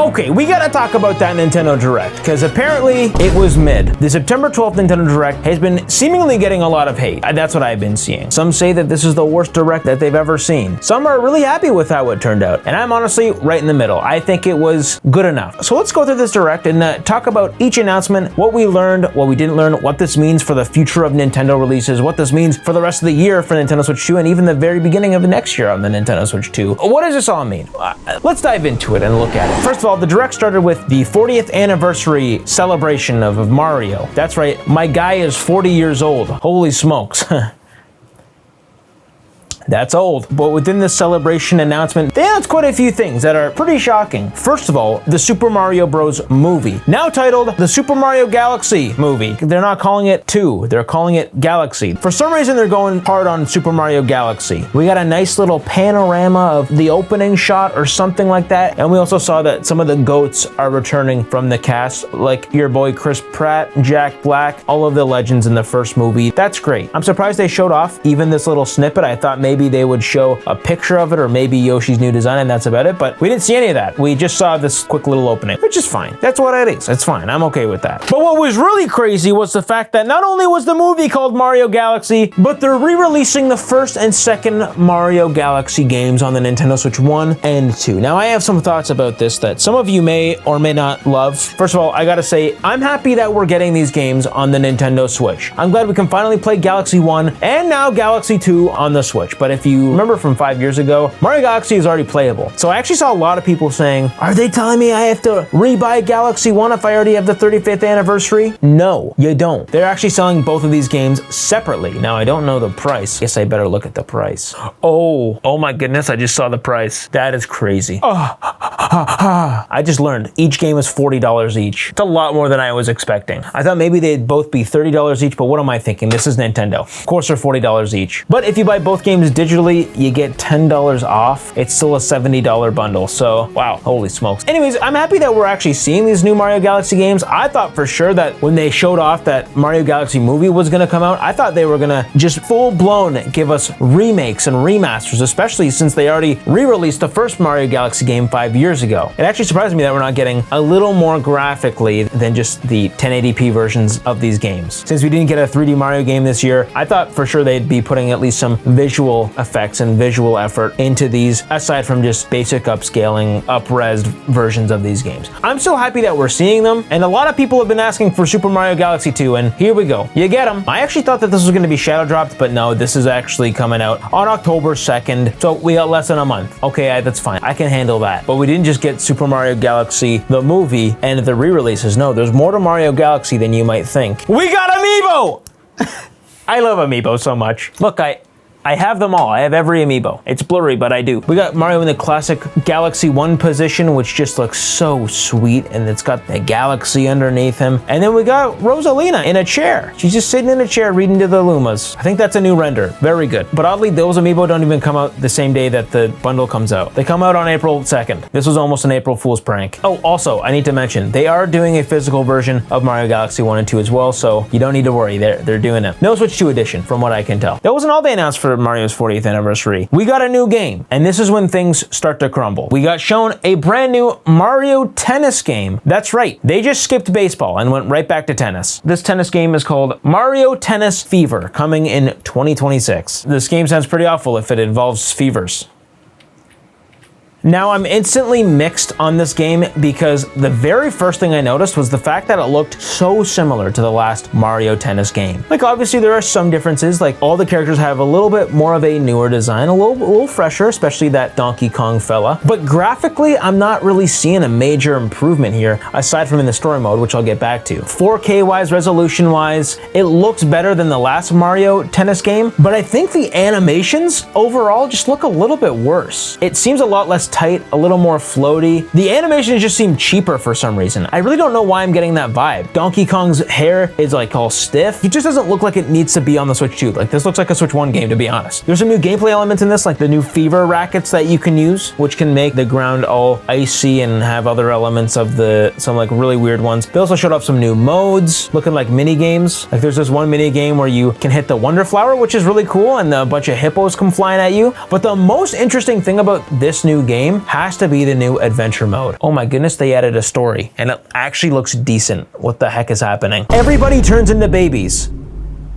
Okay, we gotta talk about that Nintendo Direct, because apparently it was mid. The September 12th Nintendo Direct has been seemingly getting a lot of hate. That's what I've been seeing. Some say that this is the worst Direct that they've ever seen. Some are really happy with how it turned out, and I'm honestly right in the middle. I think it was good enough. So let's go through this Direct and talk about each announcement, what we learned, what we didn't learn, what this means for the future of Nintendo releases, what this means for the rest of the year for Nintendo Switch 2, and even the very beginning of the next year on the Nintendo Switch 2. What does this all mean? Let's dive into it and look at it. First of all, the Direct started with the 40th anniversary celebration of Mario. That's right, my guy is 40 years old. Holy smokes. That's old. But within this celebration announcement, they announced quite a few things that are pretty shocking. First of all, the Super Mario Bros. Movie, now titled the Super Mario Galaxy Movie. They're not calling it 2, they're calling it Galaxy. For some reason, they're going hard on Super Mario Galaxy. We got a nice little panorama of the opening shot or something like that, and we also saw that some of the GOATs are returning from the cast, like your boy Chris Pratt, Jack Black, all of the legends in the first movie. That's great. I'm surprised they showed off even this little snippet. I thought maybe they would show a picture of it or maybe Yoshi's new design and that's about it, but we didn't see any of that. We just saw this quick little opening, which is fine. That's what it is. It's fine. I'm okay with that. But what was really crazy was the fact that not only was the movie called Mario Galaxy, but they're re-releasing the first and second Mario Galaxy games on the Nintendo Switch 1 and 2. Now, I have some thoughts about this that some of you may or may not love. First of all, I gotta say, I'm happy that we're getting these games on the Nintendo Switch. I'm glad we can finally play Galaxy 1 and now Galaxy 2 on the Switch. But if you remember from 5 years ago, Mario Galaxy is already playable. So I actually saw a lot of people saying, are they telling me I have to re-buy Galaxy 1 if I already have the 35th anniversary? No, you don't. They're actually selling both of these games separately. Now, I don't know the price. Guess I better look at the price. Oh my goodness, I just saw the price. That is crazy. I just learned each game is $40 each. It's a lot more than I was expecting. I thought maybe they'd both be $30 each, but what am I thinking? This is Nintendo. Of course they're $40 each. But if you buy both games digitally, you get $10 off. It's still a $70 bundle, so wow, holy smokes. Anyways, I'm happy that we're actually seeing these new Mario Galaxy games. I thought for sure that when they showed off that Mario Galaxy movie was gonna come out, I thought they were gonna just full-blown give us remakes and remasters, especially since they already re-released the first Mario Galaxy game 5 years ago. It actually surprised me that we're not getting a little more graphically than just the 1080p versions of these games. Since we didn't get a 3D Mario game this year, I thought for sure they'd be putting at least some visual effects and visual effort into these, aside from just basic upscaling, up-resed versions of these games. I'm still happy that we're seeing them, and a lot of people have been asking for Super Mario Galaxy 2, and here we go. You get them. I actually thought that this was going to be shadow dropped, but no, this is actually coming out on October 2nd, so we got less than a month. Okay, that's fine. I can handle that. But we didn't just get Super Mario Galaxy, the movie, and the re-releases. No, there's more to Mario Galaxy than you might think. We got Amiibo! I love Amiibo so much. Look, I have them all. I have every Amiibo. It's blurry, but I do. We got Mario in the classic Galaxy 1 position, which just looks so sweet, and it's got the galaxy underneath him. And then we got Rosalina in a chair. She's just sitting in a chair reading to the Lumas. I think that's a new render. Very good. But oddly, those Amiibo don't even come out the same day that the bundle comes out. They come out on April 2nd. This was almost an April Fool's prank. Oh, also, I need to mention, they are doing a physical version of Mario Galaxy 1 and 2 as well, so you don't need to worry. They're doing it. No Switch 2 edition, from what I can tell. That wasn't all they announced for Mario's 40th anniversary. We got a new game, and this is when things start to crumble. We got shown a brand new Mario tennis game. That's right, they just skipped baseball and went right back to tennis. This tennis game is called Mario Tennis Fever, coming in 2026. This game sounds pretty awful if it involves fevers. Now, I'm instantly mixed on this game because the very first thing I noticed was the fact that it looked so similar to the last Mario Tennis game. Like, obviously there are some differences, like all the characters have a little bit more of a newer design, a little fresher, especially that Donkey Kong fella. But graphically, I'm not really seeing a major improvement here, aside from in the story mode, which I'll get back to. 4K wise, resolution wise, it looks better than the last Mario Tennis game, but I think the animations overall just look a little bit worse. It seems a lot less tight, a little more floaty. The animations just seem cheaper for some reason. I really don't know why I'm getting that vibe. Donkey Kong's hair is like all stiff. He just doesn't look like it needs to be on the Switch 2. Like, this looks like a Switch 1 game, to be honest. There's some new gameplay elements in this, like the new fever rackets that you can use, which can make the ground all icy and have other elements of some like really weird ones. They also showed off some new modes, looking like mini games. Like, there's this one mini game where you can hit the Wonder Flower, which is really cool, and a bunch of hippos come flying at you. But the most interesting thing about this new game game has to be the new adventure mode. Oh my goodness, they added a story and it actually looks decent. What the heck is happening? Everybody turns into babies.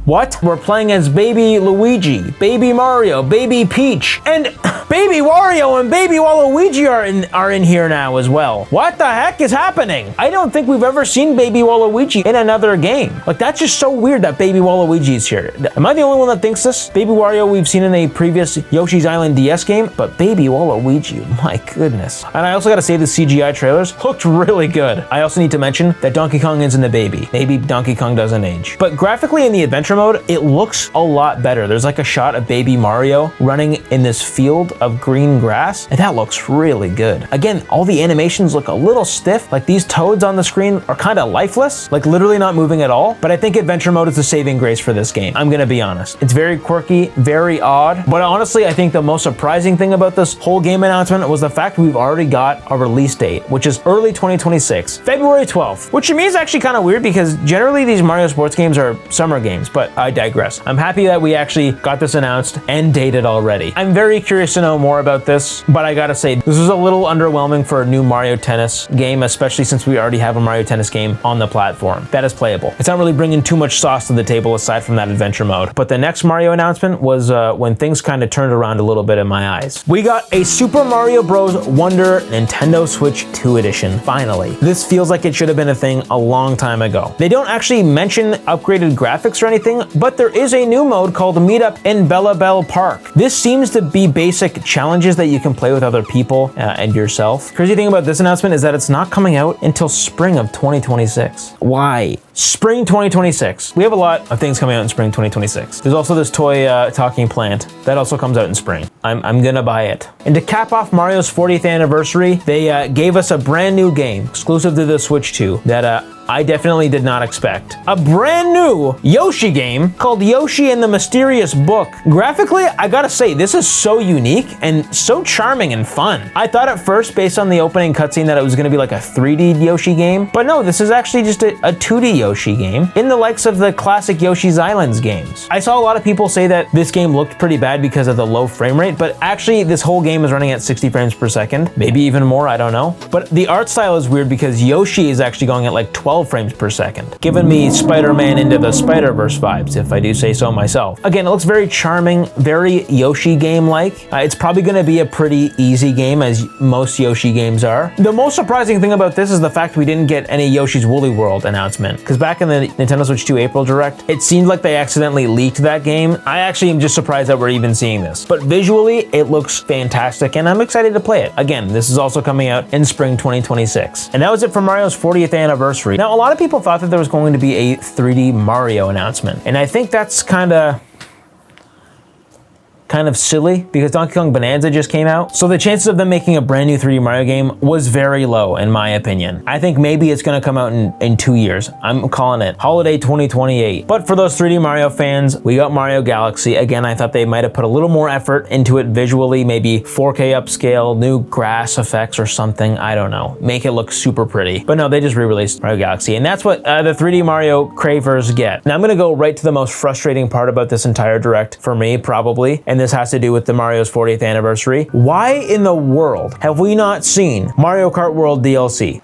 What? We're playing as Baby Luigi, Baby Mario, Baby Peach, and Baby Wario and Baby Waluigi are in here now as well. What the heck is happening? I don't think we've ever seen Baby Waluigi in another game. Like, that's just so weird that Baby Waluigi is here. Am I the only one that thinks this? Baby Wario we've seen in a previous Yoshi's Island DS game, but Baby Waluigi, my goodness. And I also gotta say the CGI trailers looked really good. I also need to mention that Donkey Kong isn't a baby. Maybe Donkey Kong doesn't age. But graphically in the adventure mode, it looks a lot better. There's like a shot of Baby Mario running in this field of green grass, and that looks really good. Again, all the animations look a little stiff, like these toads on the screen are kind of lifeless, like literally not moving at all, but I think adventure mode is the saving grace for this game. I'm gonna be honest. It's very quirky, very odd, but honestly, I think the most surprising thing about this whole game announcement was the fact we've already got a release date, which is early 2026, February 12th, which to me is actually kind of weird because generally these Mario sports games are summer games, but I digress. I'm happy that we actually got this announced and dated already. I'm very curious to know more about this, but I gotta say, this was a little underwhelming for a new Mario Tennis game, especially since we already have a Mario Tennis game on the platform that is playable. It's not really bringing too much sauce to the table aside from that adventure mode. But the next Mario announcement was when things kind of turned around a little bit in my eyes. We got a Super Mario Bros. Wonder Nintendo Switch 2 edition, finally. This feels like it should have been a thing a long time ago. They don't actually mention upgraded graphics or anything, but there is a new mode called Meetup in Bella Bell Park. This seems to be basic challenges that you can play with other people and yourself. Crazy thing about this announcement is that it's not coming out until spring of 2026. Why? Spring 2026. We have a lot of things coming out in spring 2026. There's also this toy talking plant that also comes out in spring. I'm gonna buy it. And to cap off Mario's 40th anniversary, they gave us a brand new game exclusive to the Switch 2 that I definitely did not expect. A brand new Yoshi game called Yoshi and the Mysterious Book. Graphically, I gotta say, this is so unique and so charming and fun. I thought at first, based on the opening cutscene, that it was gonna be like a 3D Yoshi game, but no, this is actually just a 2D Yoshi game in the likes of the classic Yoshi's Islands games. I saw a lot of people say that this game looked pretty bad because of the low frame rate, but actually this whole game is running at 60 frames per second, maybe even more, I don't know. But the art style is weird because Yoshi is actually going at like 12 frames per second, giving me Spider-Man into the Spider-Verse vibes, if I do say so myself. Again, it looks very charming, very Yoshi game-like. It's probably gonna be a pretty easy game, as most Yoshi games are. The most surprising thing about this is the fact we didn't get any Yoshi's Woolly World announcement, because back in the Nintendo Switch 2 April Direct, it seemed like they accidentally leaked that game. I actually am just surprised that we're even seeing this. But visually, it looks fantastic, and I'm excited to play it. Again, this is also coming out in spring 2026. And that was it for Mario's 40th anniversary. Now, a lot of people thought that there was going to be a 3D Mario announcement, and I think that's kind of silly because Donkey Kong Bonanza just came out. So the chances of them making a brand new 3D Mario game was very low in my opinion. I think maybe it's gonna come out in 2 years. I'm calling it holiday 2028. But for those 3D Mario fans, we got Mario Galaxy. Again, I thought they might have put a little more effort into it visually, maybe 4K upscale, new grass effects or something, I don't know. Make it look super pretty. But no, they just re-released Mario Galaxy, and that's what the 3D Mario cravers get. Now I'm gonna go right to the most frustrating part about this entire Direct for me, probably, and this has to do with the Mario's 40th anniversary. Why in the world have we not seen Mario Kart World DLC?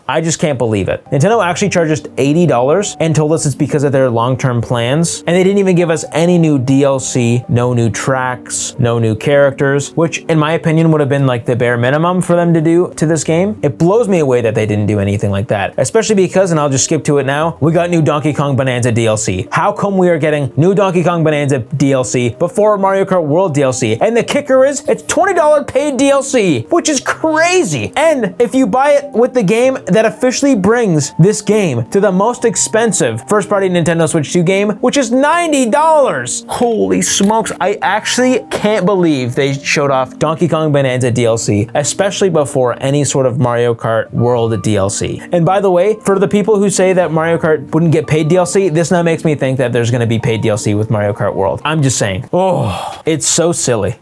I just can't believe it. Nintendo actually charged us $80 and told us it's because of their long-term plans, and they didn't even give us any new DLC, no new tracks, no new characters, which in my opinion would have been like the bare minimum for them to do to this game. It blows me away that they didn't do anything like that, especially because, and I'll just skip to it now, we got new Donkey Kong Bonanza DLC. How come we are getting new Donkey Kong Bonanza DLC before Mario Kart World DLC? And the kicker is, it's $20 paid DLC, which is crazy. And if you buy it with the game, that officially brings this game to the most expensive first-party Nintendo Switch 2 game, which is $90. Holy smokes, I actually can't believe they showed off Donkey Kong Bonanza DLC, especially before any sort of Mario Kart World DLC. And by the way, for the people who say that Mario Kart wouldn't get paid DLC, this now makes me think that there's gonna be paid DLC with Mario Kart World. I'm just saying, oh, it's so silly.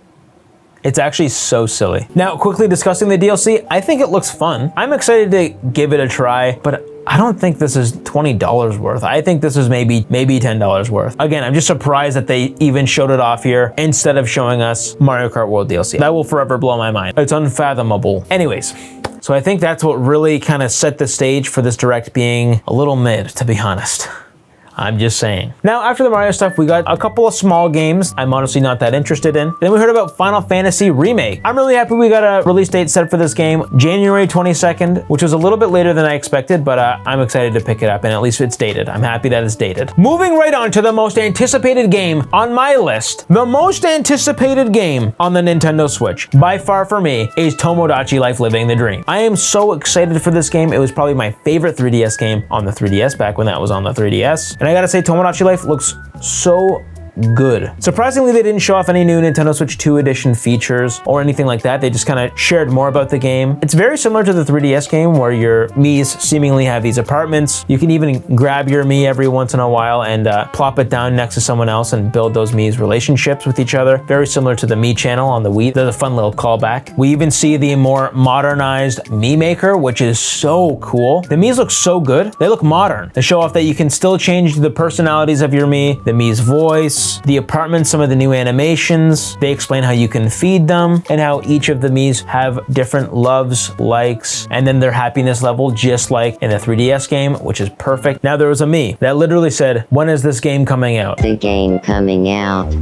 It's actually so silly. Now, quickly discussing the DLC, I think it looks fun. I'm excited to give it a try, but I don't think this is $20 worth. I think this is maybe $10 worth. Again, I'm just surprised that they even showed it off here instead of showing us Mario Kart World DLC. That will forever blow my mind. It's unfathomable. Anyways, so I think that's what really kind of set the stage for this Direct being a little mid, to be honest. I'm just saying. Now, after the Mario stuff, we got a couple of small games I'm honestly not that interested in. Then we heard about Final Fantasy Remake. I'm really happy we got a release date set for this game, January 22nd, which was a little bit later than I expected, but I'm excited to pick it up, and at least it's dated. I'm happy that it's dated. Moving right on to the most anticipated game on my list. The most anticipated game on the Nintendo Switch, by far for me, is Tomodachi Life Living the Dream. I am so excited for this game. It was probably my favorite 3DS game on the 3DS back when that was on the 3DS. And I gotta say, Tomodachi Life looks so good. Surprisingly, they didn't show off any new Nintendo Switch 2 edition features or anything like that. They just kind of shared more about the game. It's very similar to the 3DS game where your Miis seemingly have these apartments. You can even grab your Mii every once in a while and plop it down next to someone else and build those Mii's relationships with each other. Very similar to the Mii channel on the Wii. There's a fun little callback. We even see the more modernized Mii Maker, which is so cool. The Miis look so good. They look modern. They show off that you can still change the personalities of your Mii, the Mii's voice, the apartments, some of the new animations. They explain how you can feed them and how each of the Miis have different loves, likes, and then their happiness level, just like in the 3DS game, which is perfect. Now there was a Mii that literally said, "When is this game coming out?" The game coming out.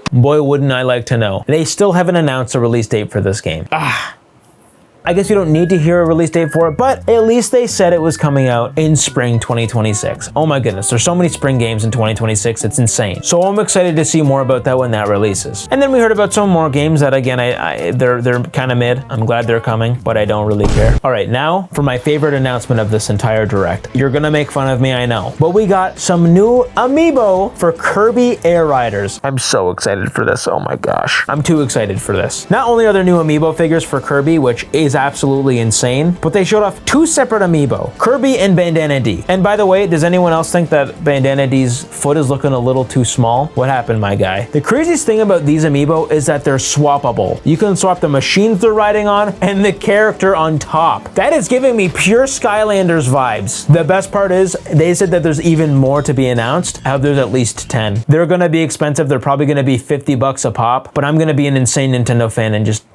Boy, wouldn't I like to know. They still haven't announced a release date for this game. I guess you don't need to hear a release date for it, but at least they said it was coming out in spring 2026. Oh my goodness, there's so many spring games in 2026, it's insane. So I'm excited to see more about that when that releases. And then we heard about some more games that, again, they're kind of mid. I'm glad they're coming, but I don't really care. All right, now for my favorite announcement of this entire Direct. You're gonna make fun of me, I know, but we got some new Amiibo for Kirby Air Riders. I'm so excited for this, oh my gosh. I'm too excited for this. Not only are there new Amiibo figures for Kirby, which is absolutely insane, but they showed off two separate Amiibo, Kirby and Bandana D. And by the way, does anyone else think that Bandana D's foot is looking a little too small? What happened, my guy? The craziest thing about these Amiibo is that they're swappable. You can swap the machines they're riding on and the character on top. That is giving me pure Skylanders vibes. The best part is they said that there's even more to be announced. How there's at least 10. They're gonna be expensive. They're probably gonna be 50 bucks a pop, but I'm gonna be an insane Nintendo fan and just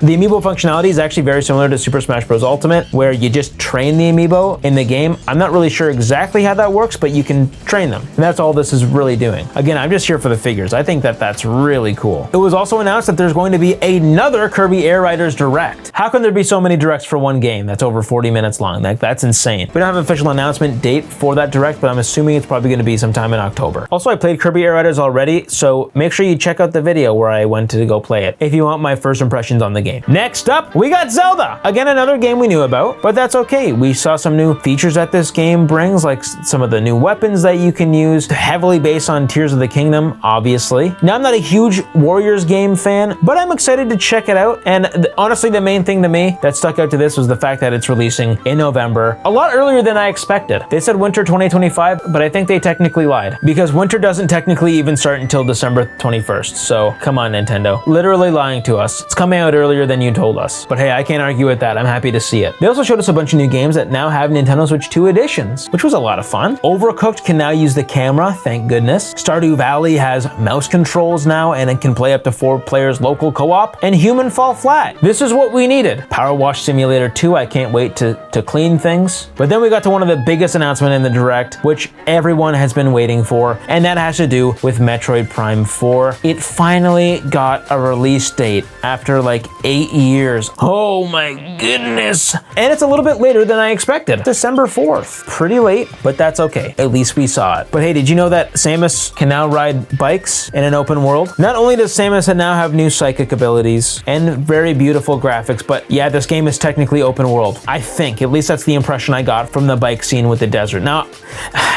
the Amiibo functionality is actually very similar to Super Smash Bros. Ultimate, where you just train the Amiibo in the game. I'm not really sure exactly how that works, but you can train them. And that's all this is really doing. Again, I'm just here for the figures. I think that that's really cool. It was also announced that there's going to be another Kirby Air Riders Direct. How can there be so many Directs for one game that's over 40 minutes long? That's insane. We don't have an official announcement date for that Direct, but I'm assuming it's probably going to be sometime in October. Also, I played Kirby Air Riders already, so make sure you check out the video where I went to go play it if you want my first impressions on the game. Next up, we got Zelda. Again, another game we knew about, but that's okay. We saw some new features that this game brings, like some of the new weapons that you can use, heavily based on Tears of the Kingdom, obviously. Now, I'm not a huge Warriors game fan, but I'm excited to check it out. And honestly, the main thing to me that stuck out to this was the fact that it's releasing in November, a lot earlier than I expected. They said winter 2025, but I think they technically lied because winter doesn't technically even start until December 21st. So come on, Nintendo. Literally lying to us. It's coming out earlier than you told us. But hey, I can't argue with that. I'm happy to see it. They also showed us a bunch of new games that now have Nintendo Switch 2 editions, which was a lot of fun. Overcooked can now use the camera, thank goodness. Stardew Valley has mouse controls now and it can play up to 4 players local co-op. And Human Fall Flat. This is what we needed. Power Wash Simulator 2, I can't wait to clean things. But then we got to one of the biggest announcements in the Direct, which everyone has been waiting for, and that has to do with Metroid Prime 4. It finally got a release date after like 8 years. Oh my goodness. And it's a little bit later than I expected. December 4th. Pretty late, but that's okay. At least we saw it. But hey, did you know that Samus can now ride bikes in an open world? Not only does Samus now have new psychic abilities and very beautiful graphics, but yeah, this game is technically open world. I think, at least that's the impression I got from the bike scene with the desert. Now,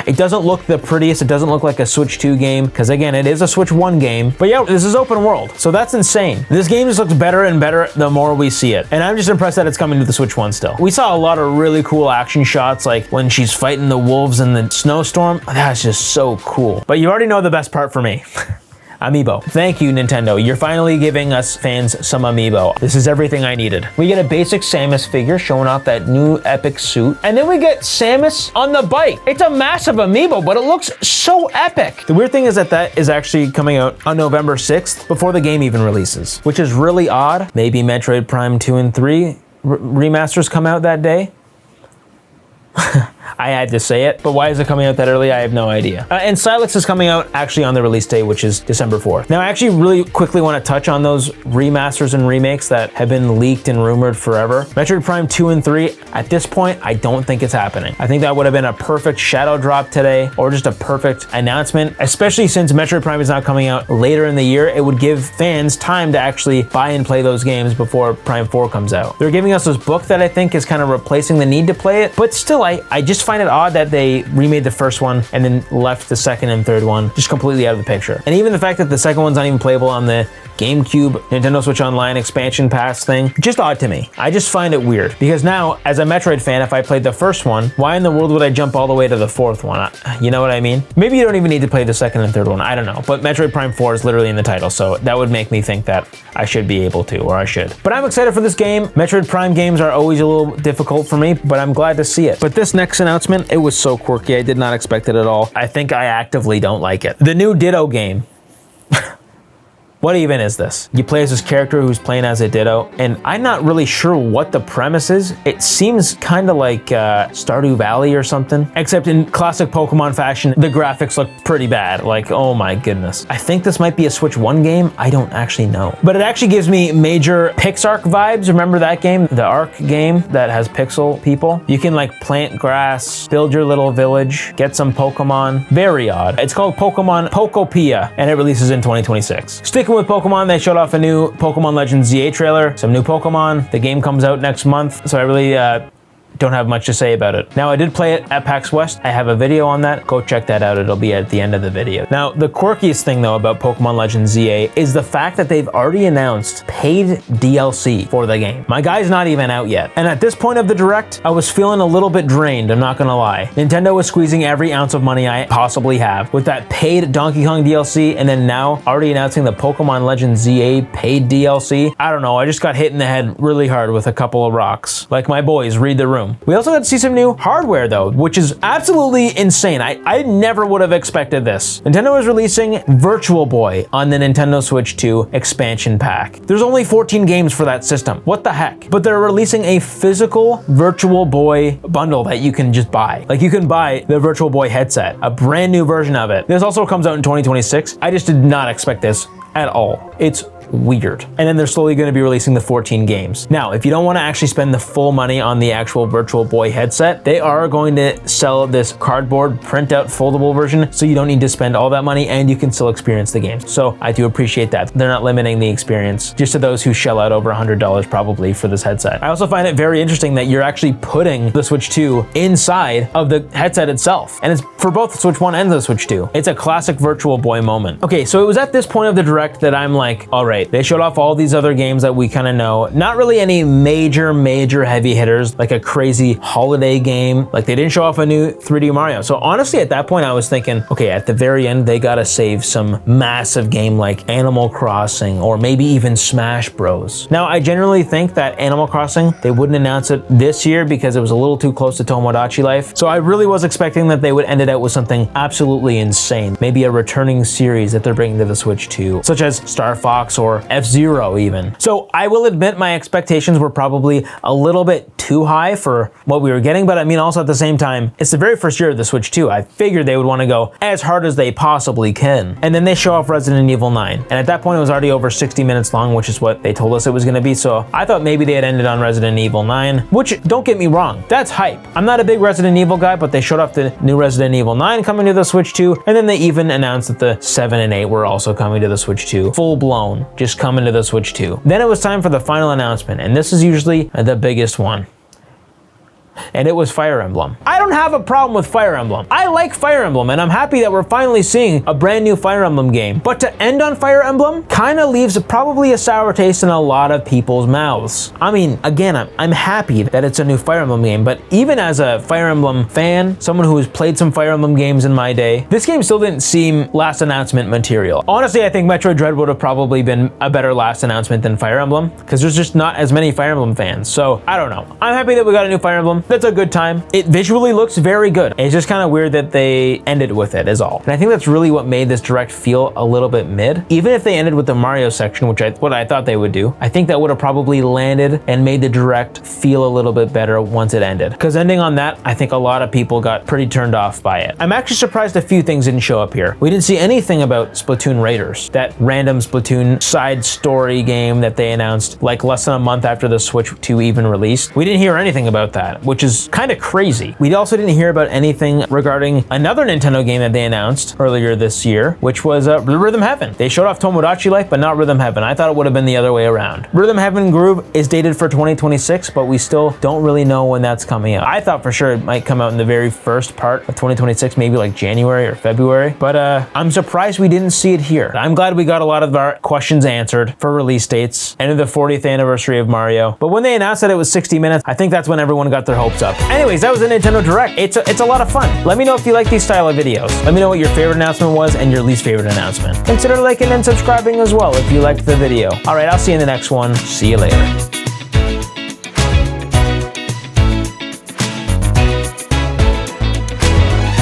it doesn't look the prettiest. It doesn't look like a Switch 2 game, because again, it is a Switch 1 game. But yeah, this is open world, so that's insane. This game just looks better and better the more we see it. And I'm just impressed that it's coming to the Switch 1 still. We saw a lot of really cool action shots, like when she's fighting the wolves in the snowstorm. That's just so cool. But you already know the best part for me. Amiibo. Thank you, Nintendo. You're finally giving us fans some Amiibo. This is everything I needed. We get a basic Samus figure showing off that new epic suit. And then we get Samus on the bike. It's a massive Amiibo, but it looks so epic. The weird thing is that is actually coming out on November 6th before the game even releases, which is really odd. Maybe Metroid Prime 2 and 3 remasters come out that day. I had to say it, but why is it coming out that early? I have no idea. And Silex is coming out actually on the release date, which is December 4th. Now, I actually really quickly want to touch on those remasters and remakes that have been leaked and rumored forever. Metroid Prime 2 and 3, at this point, I don't think it's happening. I think that would have been a perfect shadow drop today, or just a perfect announcement, especially since Metroid Prime is now coming out later in the year. It would give fans time to actually buy and play those games before Prime 4 comes out. They're giving us this book that I think is kind of replacing the need to play it, but still, I just find it odd that they remade the first one and then left the second and third one just completely out of the picture. And even the fact that the second one's not even playable on the GameCube Nintendo Switch Online expansion pass thing, just odd to me. I just find it weird because now, as a Metroid fan, if I played the first one, why in the world would I jump all the way to the fourth one? You know what I mean? Maybe you don't even need to play the second and third one, I don't know. But Metroid Prime 4 is literally in the title, so that would make me think that I should be able to, or I should. But I'm excited for this game. Metroid Prime games are always a little difficult for me, but I'm glad to see it. But this next announcement, it was so quirky, I did not expect it at all. I think I actively don't like it. The new Ditto game. What even is this? You play as this character who's playing as a Ditto, and I'm not really sure what the premise is. It seems kind of like Stardew Valley or something, except in classic Pokemon fashion, the graphics look pretty bad. Like, oh my goodness. I think this might be a Switch 1 game. I don't actually know. But it actually gives me major Pixark vibes. Remember that game? The Ark game that has pixel people? You can like plant grass, build your little village, get some Pokemon. Very odd. It's called Pokemon Pokopia, and it releases in 2026. Sticking with Pokemon, they showed off a new Pokemon Legends ZA trailer, some new Pokemon. The game comes out next month, so I really don't have much to say about it. Now, I did play it at PAX West. I have a video on that. Go check that out. It'll be at the end of the video. Now, the quirkiest thing though about Pokemon Legends ZA is the fact that they've already announced paid DLC for the game. My guy's not even out yet. And at this point of the Direct, I was feeling a little bit drained, I'm not gonna lie. Nintendo was squeezing every ounce of money I possibly have with that paid Donkey Kong DLC, and then now already announcing the Pokemon Legends ZA paid DLC. I don't know, I just got hit in the head really hard with a couple of rocks. Like my boys, read the room. We also got to see some new hardware though, which is absolutely insane. I never would have expected this. Nintendo is releasing Virtual Boy on the Nintendo Switch 2 expansion pack. There's only 14 games for that system. What the heck? But they're releasing a physical Virtual Boy bundle that you can just buy. Like you can buy the Virtual Boy headset, a brand new version of it. This also comes out in 2026. I just did not expect this at all. It's weird. And then they're slowly going to be releasing the 14 games. Now, if you don't want to actually spend the full money on the actual Virtual Boy headset, they are going to sell this cardboard printout foldable version, so you don't need to spend all that money and you can still experience the games. So I do appreciate that. They're not limiting the experience just to those who shell out over $100 probably for this headset. I also find it very interesting that you're actually putting the Switch 2 inside of the headset itself. And it's for both the Switch 1 and the Switch 2. It's a classic Virtual Boy moment. Okay, so it was at this point of the Direct that I'm like, all right, they showed off all these other games that we kind of know. Not really any major heavy hitters, like a crazy holiday game. Like they didn't show off a new 3D Mario. So honestly, at that point, I was thinking, okay, at the very end, they gotta save some massive game like Animal Crossing or maybe even Smash Bros. Now, I generally think that Animal Crossing, they wouldn't announce it this year because it was a little too close to Tomodachi Life. So I really was expecting that they would end it out with something absolutely insane. Maybe a returning series that they're bringing to the Switch 2, such as Star Fox or F-Zero even. So I will admit my expectations were probably a little bit too high for what we were getting, but I mean also at the same time, it's the very first year of the Switch 2. I figured they would want to go as hard as they possibly can. And then they show off Resident Evil 9. And at that point it was already over 60 minutes long, which is what they told us it was going to be. So I thought maybe they had ended on Resident Evil 9, which don't get me wrong, that's hype. I'm not a big Resident Evil guy, but they showed off the new Resident Evil 9 coming to the Switch 2. And then they even announced that the 7 and 8 were also coming to the Switch 2. Full blown, just coming to the Switch 2. Then it was time for the final announcement, and this is usually the biggest one. and it was Fire Emblem. I don't have a problem with Fire Emblem. I like Fire Emblem, and I'm happy that we're finally seeing a brand new Fire Emblem game. But to end on Fire Emblem kind of leaves probably a sour taste in a lot of people's mouths. I mean, again, I'm happy that it's a new Fire Emblem game, but even as a Fire Emblem fan, someone who has played some Fire Emblem games in my day, this game still didn't seem last announcement material. Honestly, I think Metroid Dread would have probably been a better last announcement than Fire Emblem, because there's just not as many Fire Emblem fans. So I don't know. I'm happy that we got a new Fire Emblem. That's a good time. It visually looks very good. It's just kind of weird that they ended with it is all. And I think that's really what made this direct feel a little bit mid. Even if they ended with the Mario section, which what I thought they would do, I think that would have probably landed and made the direct feel a little bit better once it ended. Because ending on that, I think a lot of people got pretty turned off by it. I'm actually surprised a few things didn't show up here. We didn't see anything about Splatoon Raiders, that random Splatoon side story game that they announced like less than a month after the Switch 2 even released. We didn't hear anything about that, which is kind of crazy. We also didn't hear about anything regarding another Nintendo game that they announced earlier this year, which was Rhythm Heaven. They showed off Tomodachi Life, but not Rhythm Heaven. I thought it would have been the other way around. Rhythm Heaven Groove is dated for 2026, but we still don't really know when that's coming out. I thought for sure it might come out in the very first part of 2026, maybe like January or February, but I'm surprised we didn't see it here. I'm glad we got a lot of our questions answered for release dates and the 40th anniversary of Mario, but when they announced that it was 60 minutes, I think that's when everyone got their hopes up. Anyways, that was a Nintendo Direct. It's a lot of fun. Let me know if you like these style of videos. Let me know what your favorite announcement was and your least favorite announcement. Consider liking and subscribing as well if you liked the video. All right, I'll see you in the next one. See you later.